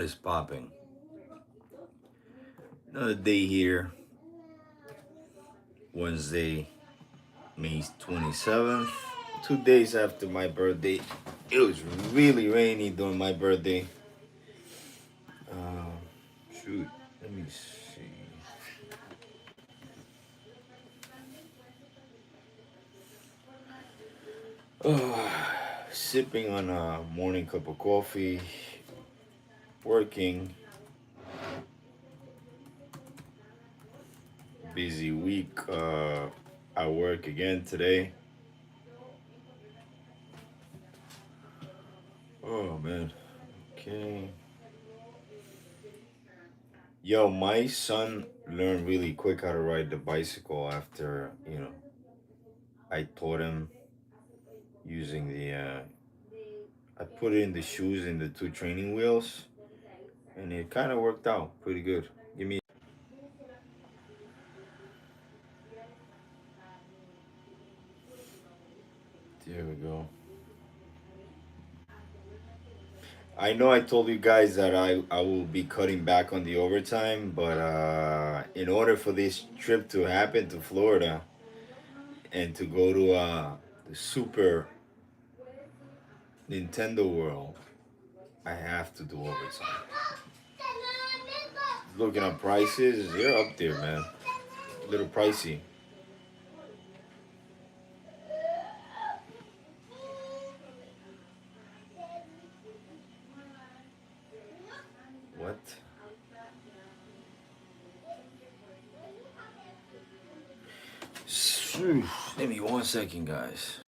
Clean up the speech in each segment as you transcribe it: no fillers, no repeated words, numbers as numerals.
Is popping. Another day here, Wednesday, May 27th. 2 days after my birthday. It was really rainy during my birthday. Um, Shoot, let me see. Sipping on a morning cup of coffee, working, busy week. I work again today. Oh man. Okay. Yo, my son learned really quick how to ride the bicycle after, I taught him using I put in the shoes and the two training wheels, and it kind of worked out pretty good. Give me, there we go. I know I told you guys that I will be cutting back on the overtime, but in order for this trip to happen to Florida and to go to the Super Nintendo World, I have to do overtime. Looking at prices, they're up there, man. A little pricey. What? Give me 1 second, guys.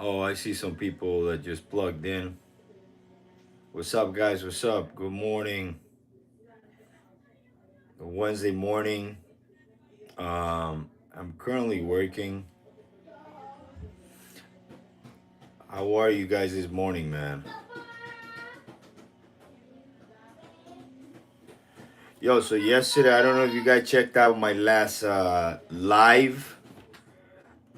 Oh, I see some people that just plugged in. What's up, guys? What's up? Good morning. Wednesday morning. I'm currently working. How are you guys this morning, man? Yo, so yesterday, I don't know if you guys checked out my last live.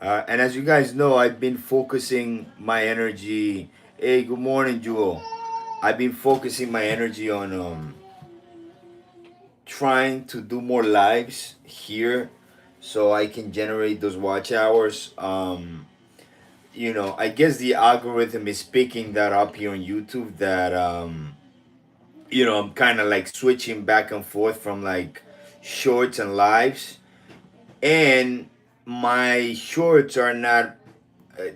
And as you guys know, I've been focusing my energy. Hey, good morning, Jewel. I've been focusing my energy on trying to do more lives here so I can generate those watch hours. I guess the algorithm is picking that up here on YouTube that I'm kind of like switching back and forth from like shorts and lives, and my shorts are not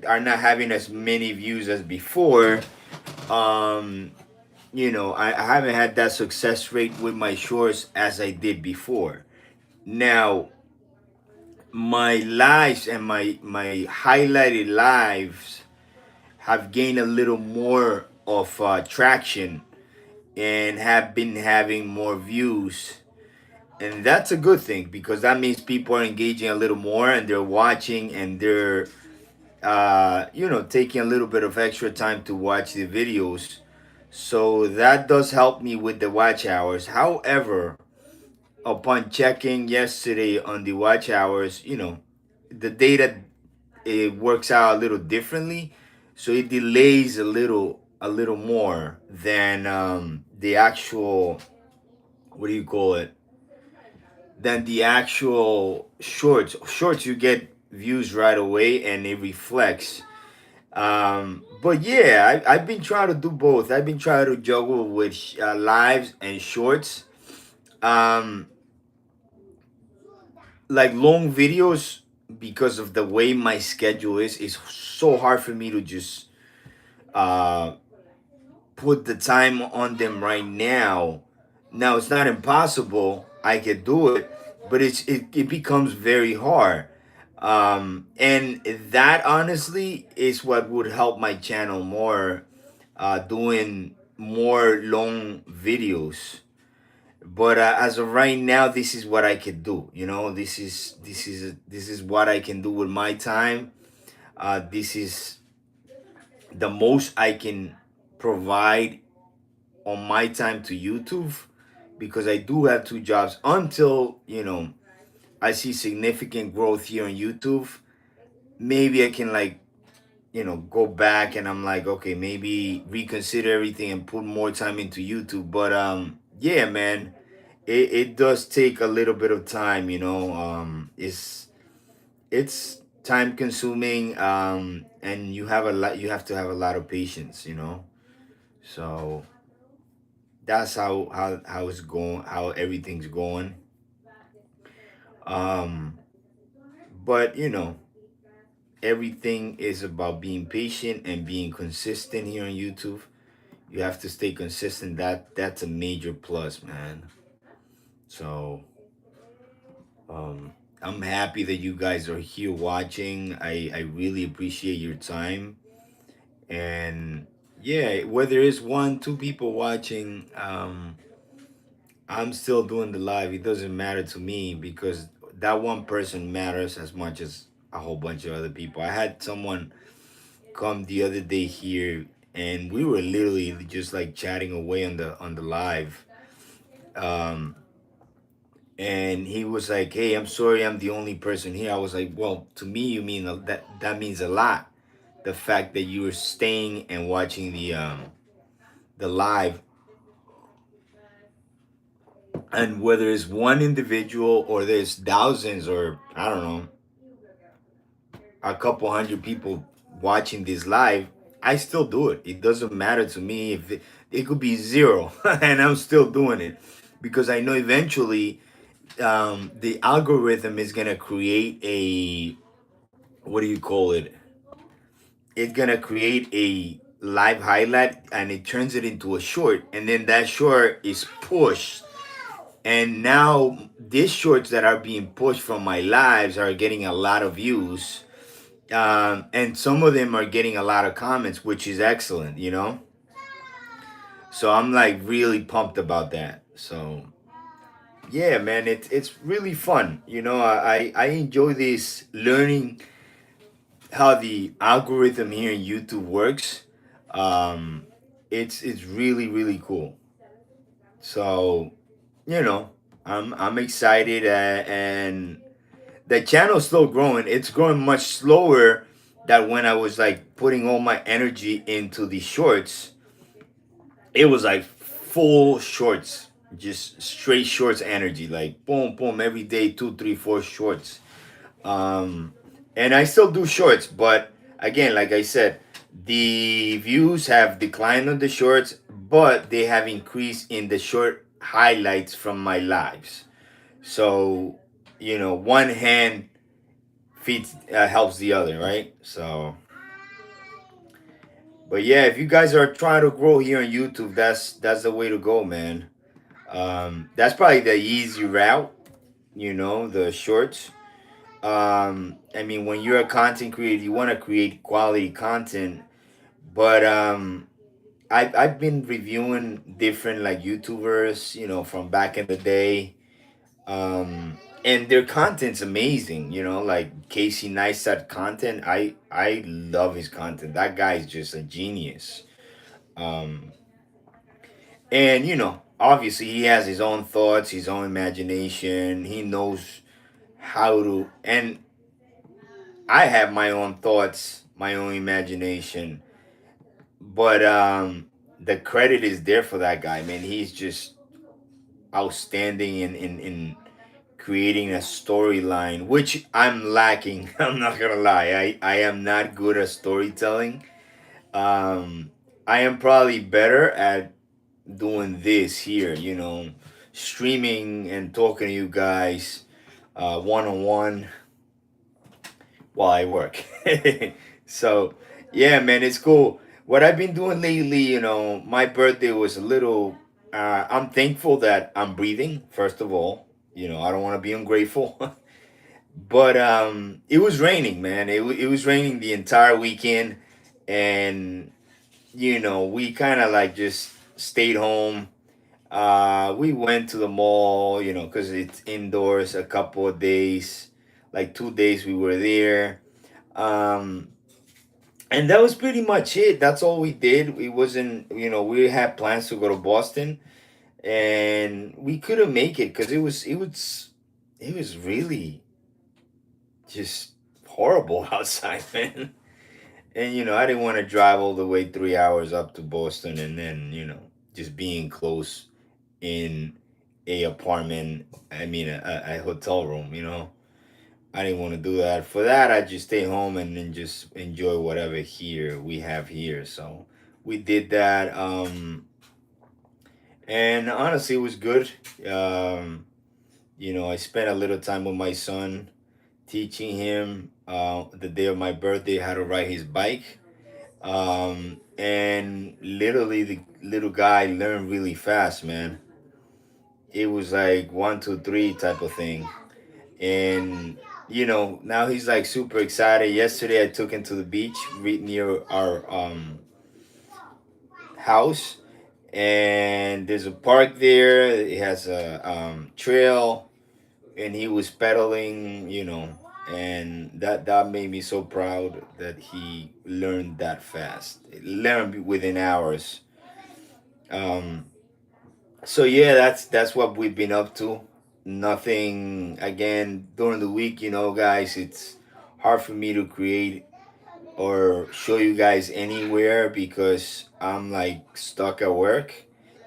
having as many views as before. um I haven't had that success rate with my shorts as I did before. Now my lives and my highlighted lives have gained a little more of traction and have been having more views, and that's a good thing because that means people are engaging a little more and they're watching and they're taking a little bit of extra time to watch the videos. So that does help me with the watch hours. However, upon checking yesterday on the watch hours, the data, it works out a little differently, so it delays a little more than the actual, what do you call it, than the actual shorts. You get views right away, and it reflects. But yeah, I've been trying to do both. I've been trying to juggle with lives and shorts. Um, like long videos, because of the way my schedule is, it's so hard for me to just uh put the time on them right now. Now it's not impossible. I could do it, but it becomes very hard. And that honestly is what would help my channel more, doing more long videos. But as of right now, this is what I could do. You know, this is what I can do with my time. This is the most I can provide on my time to YouTube, because I do have two jobs until, I see significant growth here on YouTube. Maybe I can, like, go back, and I'm like, okay, maybe reconsider everything and put more time into YouTube. But yeah, man, it does take a little bit of time, it's time consuming, and you have to have a lot of patience, so that's how it's going, how everything's going. um but everything is about being patient and being consistent here on YouTube. You have to stay consistent. That's a major plus, man. So I'm happy that you guys are here watching. I really appreciate your time. And yeah, whether it's one, two people watching, I'm still doing the live. It doesn't matter to me, because that one person matters as much as a whole bunch of other people. I had someone come the other day here, and we were literally just like chatting away on the live. Um, and he was like, "Hey, I'm sorry, I'm the only person here." I was like, "Well, to me, you mean that means a lot. The fact that you were staying and watching the live, and whether it's one individual or there's thousands, or I don't know, a couple hundred people watching this live, I still do it. It doesn't matter to me if it could be zero, and I'm still doing it, because I know eventually, the algorithm is gonna create a, what do you call it? It's gonna create a live highlight, and it turns it into a short, and then that short is pushed. And now these shorts that are being pushed from my lives are getting a lot of views, and some of them are getting a lot of comments, which is excellent. So I'm like really pumped about that. So yeah, man, it's really fun. I enjoy this, learning how the algorithm here in YouTube works. Um, it's really really cool. So you know, I'm excited, and the channel's still growing. It's growing much slower than when I was like putting all my energy into the shorts. It was like full shorts, just straight shorts energy, like boom, boom, every day, two, three, four shorts. Um, and I still do shorts, but again, like I said, the views have declined on the shorts, but they have increased in the short highlights from my lives. So, one hand feeds helps the other, right? So, but yeah, if you guys are trying to grow here on YouTube, that's the way to go, man. That's probably the easy route, the shorts. I mean, when you're a content creator, you want to create quality content. But I've been reviewing different like YouTubers, from back in the day. And their content's amazing, like Casey Neistat content. I love his content. That guy's just a genius. Um, and obviously he has his own thoughts, his own imagination. He knows how to, and I have my own thoughts, my own imagination. But the credit is there for that guy, man. He's just outstanding in creating a storyline, which I'm lacking. I'm not gonna lie. I am not good at storytelling. Um, I am probably better at doing this here, streaming and talking to you guys one on one while I work. So, yeah, man, it's cool. What I've been doing lately, my birthday was a little. I'm thankful that I'm breathing, first of all. I don't want to be ungrateful. But it was raining, man. It was raining the entire weekend. And, we kind of like just stayed home. We went to the mall, because it's indoors a couple of days, like 2 days we were there. Um, and that was pretty much it. That's all we did. It wasn't, we had plans to go to Boston, and we couldn't make it because it was really just horrible outside, man. And I didn't want to drive all the way 3 hours up to Boston and then just being close in a apartment. I mean, a hotel room. I didn't want to do that. For that, I just stay home and then just enjoy whatever here we have here. So we did that, and honestly, it was good. I spent a little time with my son, teaching him the day of my birthday how to ride his bike. And literally, the little guy learned really fast, man. It was like one, two, three type of thing. And now he's like super excited. Yesterday I took him to the beach near our house, and there's a park there. It has a trail, and he was pedaling, and that made me so proud that he learned that fast. Learned within hours. um So yeah, that's what we've been up to. Nothing again during the week, guys. It's hard for me to create or show you guys anywhere because I'm like stuck at work.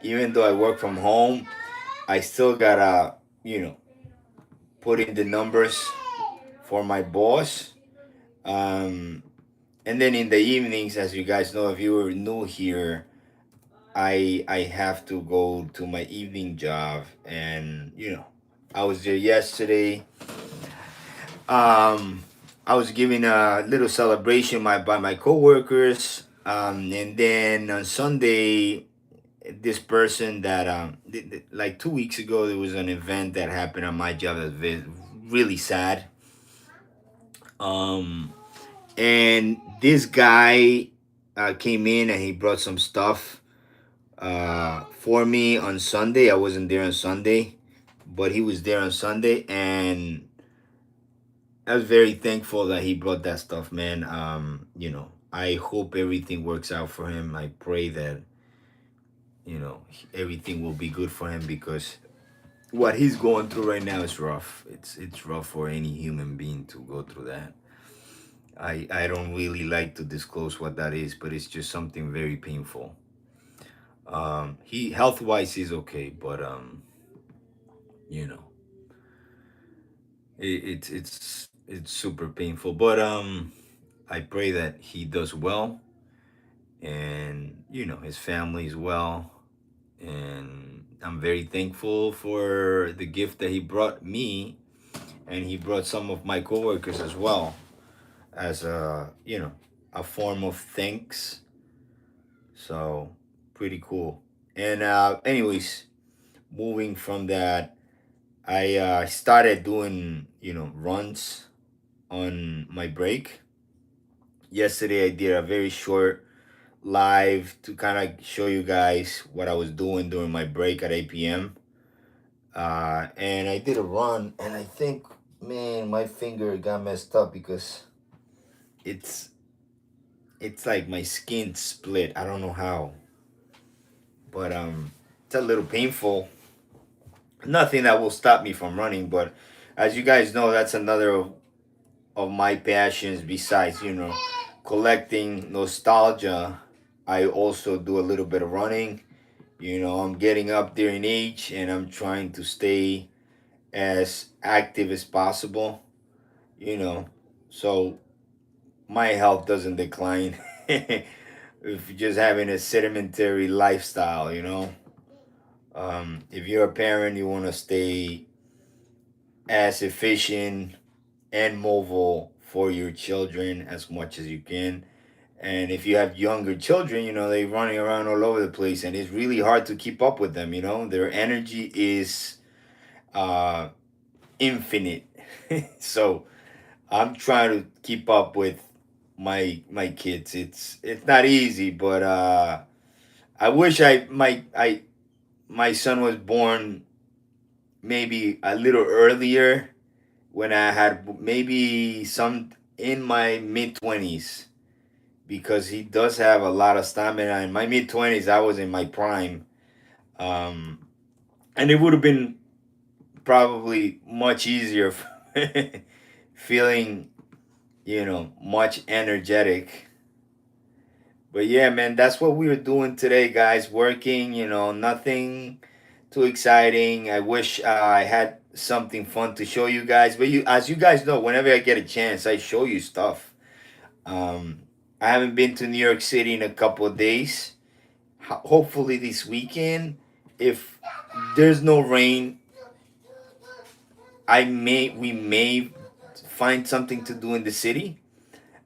Even though I work from home, I still gotta, put in the numbers for my boss. Um, and then in the evenings, as you guys know, if you were new here, I have to go to my evening job, and I was there yesterday. um I was giving a little celebration by my coworkers, and then on Sunday, this person that like 2 weeks ago, there was an event that happened on my job that's really sad. um and this guy came in and he brought some stuff for me on Sunday. I wasn't there on Sunday, but he was there on Sunday, and I was very thankful that he brought that stuff, man. I hope everything works out for him. I pray that everything will be good for him because what he's going through right now is rough. It's rough for any human being to go through that. I don't really like to disclose what that is, but it's just something very painful. He health wise is okay, but you know, it's super painful. But I pray that he does well, and his family is well, and I'm very thankful for the gift that he brought me, and he brought some of my coworkers as well, as a form of thanks. So pretty cool. And anyways, moving from that, I started doing runs on my break. Yesterday I did a very short live to kind of show you guys what I was doing during my break at 8 p.m. And I did a run, and I think, man, my finger got messed up because it's it's like my skin split. I don't know how, but it's a little painful. Nothing that will stop me from running, but as you guys know, that's another of my passions besides collecting nostalgia. I also do a little bit of running. I'm getting up there in age, and I'm trying to stay as active as possible, you know, so my health doesn't decline. If you're just having a sedimentary lifestyle, if you're a parent, you want to stay as efficient and mobile for your children as much as you can. And if you have younger children, they're running around all over the place, and it's really hard to keep up with them. Their energy is uh, infinite. So I'm trying to keep up with my kids. It's not easy, but I wish my son was born maybe a little earlier, when I had maybe some in my mid 20s, because he does have a lot of stamina. In my mid 20s, I was in my prime, um, and it would have been probably much easier, feeling much energetic. But yeah, man, that's what we were doing today, guys. Working, nothing too exciting. I wish I had something fun to show you guys. But as you guys know, whenever I get a chance, I show you stuff. Um, I haven't been to New York City in a couple of days. Hopefully this weekend, if there's no rain, we may find something to do in the city.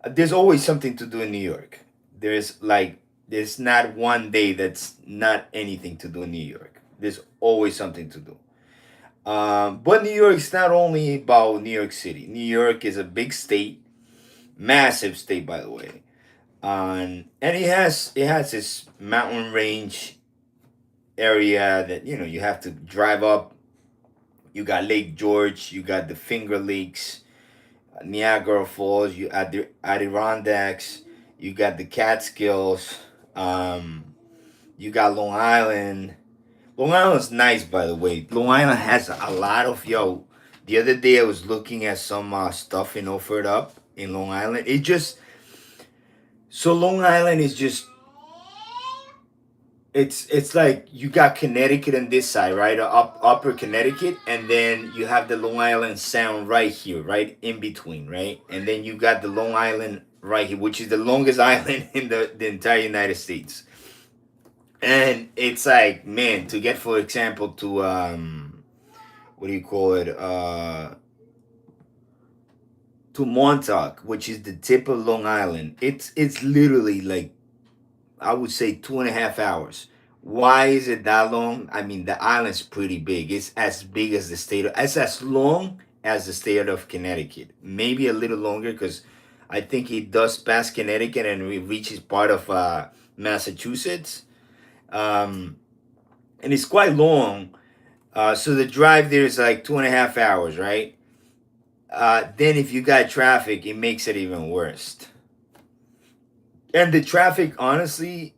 There's always something to do in New York. There's not one day that's not anything to do in New York. There's always something to do. But New York's not only about New York City. New York is a big state, massive state, by the way. And it has this mountain range area that you have to drive up. You got Lake George, you got the Finger Lakes, Niagara Falls, you at the Adirondacks, you got the Catskills, you got Long Island. Long Island's nice, by the way. Long Island has a lot of yo. The other day I was looking at some stuff in offered up in Long Island. Long Island is just it's like you got Connecticut on this side, right? Upper Connecticut, and then you have the Long Island Sound right here, right in between, right? And then you got the Long Island right here, which is the longest island in the entire United States. And it's like, man, to get, for example, to what do you call it? To Montauk, which is the tip of Long Island. It's literally like, I would say, 2.5 hours. Why is it that long? I mean, the island's pretty big. It's as big as the state. It's as long as the state of Connecticut. Maybe a little longer, because I think it does pass Connecticut and it reaches part of Massachusetts. Um, and it's quite long. So the drive there is like 2.5 hours, right? Then if you got traffic, it makes it even worse. And the traffic, honestly,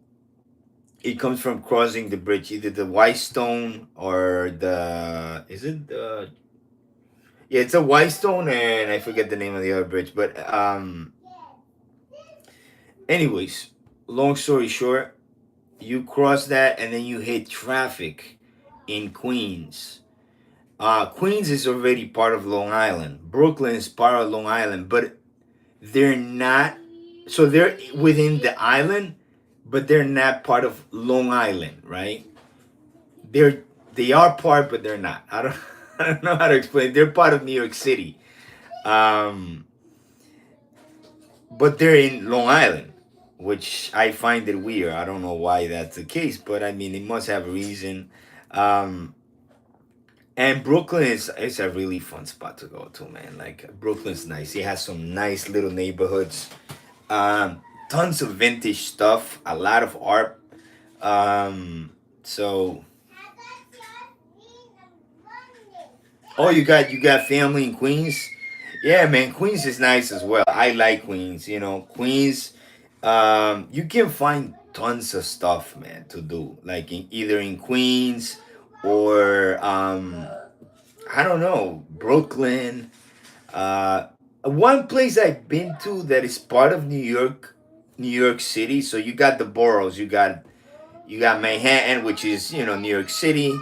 it comes from crossing the bridge, either the Whitestone or the is it the yeah, it's a Whitestone, and I forget the name of the other bridge. But anyways, long story short, you cross that and then you hit traffic in Queens. Queens is already part of Long Island. Brooklyn is part of Long Island, but they're not. So they're within the island, but they're not part of Long Island, right? They are part, but they're not. I don't I don't know how to explain. They're part of New York City, um, but they're in Long Island, which I find it weird. I don't know why that's the case, but I mean, it must have a reason. Um, and Brooklyn is a really fun spot to go to, man. Like, Brooklyn's nice. It has some nice little neighborhoods. Tons of vintage stuff, a lot of art. So, oh, you got family in Queens. Yeah, man, Queens is nice as well. I like Queens. Queens. You can find tons of stuff, man, to do. Like, either in Queens or I don't know, Brooklyn. Uh, One place I've been to that is part of New York City. So you got the boroughs. You got Manhattan, which is New York City.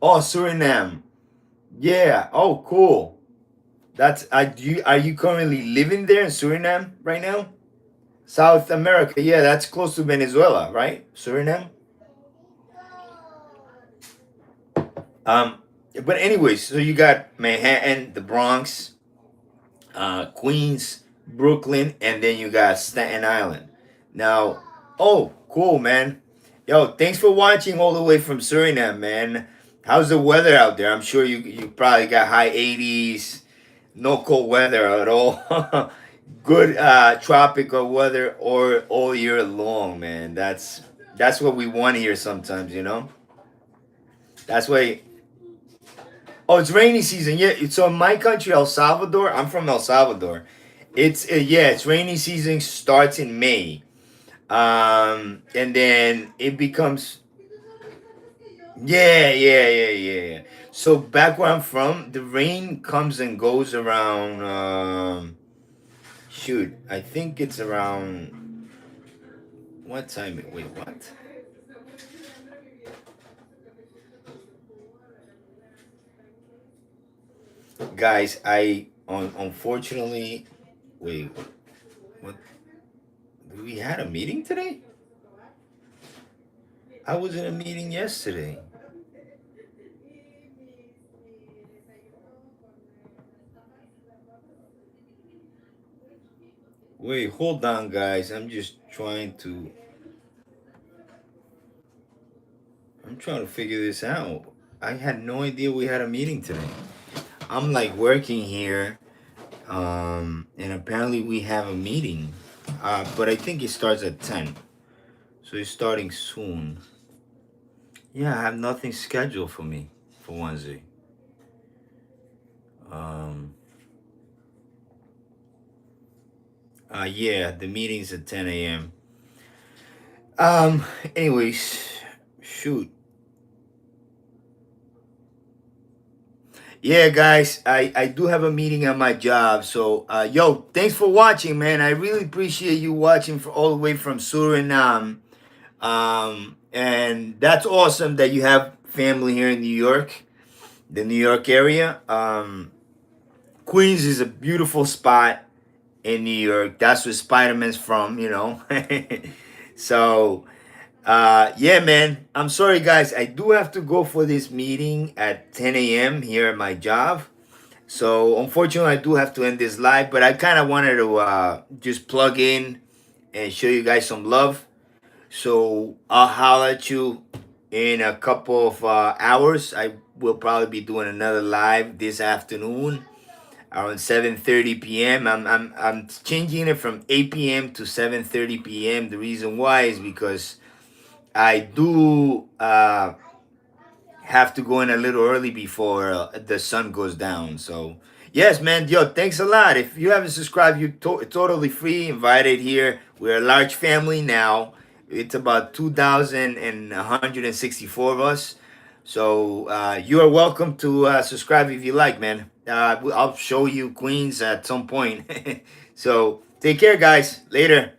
Oh, Suriname. Yeah. Oh, cool. That's are you currently living there in Suriname right now? South America. Yeah, that's close to Venezuela, right? Suriname. Um, but anyways, so you got Manhattan, the Bronx, Queens, Brooklyn, and then you got Staten Island. Now, oh, cool, man. Yo, thanks for watching all the way from Suriname, man. How's the weather out there? I'm sure you probably got high 80s, no cold weather at all. Good tropical weather or all year long, man. That's what we want here sometimes, you know. That's why. Oh, it's rainy season. Yeah. So in my country, El Salvador. I'm from El Salvador. It's yeah. It's rainy season starts in May, and then it becomes yeah. So back where I'm from, the rain comes and goes around. Shoot, I think it's around what time? Wait, what? Guys, unfortunately wait. What? We had a meeting today. I was in a meeting yesterday. Wait, hold on, guys. I'm trying to figure this out. I had no idea we had a meeting today. I'm like working here, and apparently we have a meeting. But I think it starts at 10. So it's starting soon. Yeah, I have nothing scheduled for me for Wednesday. Um, yeah, the meeting's at 10 a.m. Um, anyways, shoot. Yeah, guys, I do have a meeting at my job. So, yo, thanks for watching, man. I really appreciate you watching for all the way from Suriname. And that's awesome that you have family here in New York, the New York area. Queens is a beautiful spot in New York. That's where Spider Man's from, you know. So, yeah, man. I'm sorry, guys. I do have to go for this meeting at 10 a.m. here at my job. So unfortunately, I do have to end this live, but I kind of wanted to just plug in and show you guys some love. So I'll holler at you in a couple of hours. I will probably be doing another live this afternoon around 7:30 p.m. I'm changing it from 8 p.m. to 7:30 p.m. The reason why is because I do have to go in a little early before the sun goes down. So, yes, man, yo, thanks a lot. If you haven't subscribed, you're totally free, invited here. We're a large family now. It's about 2,164 of us. So, you are welcome to subscribe if you like, man. I'll show you Queens at some point. So, take care, guys. Later.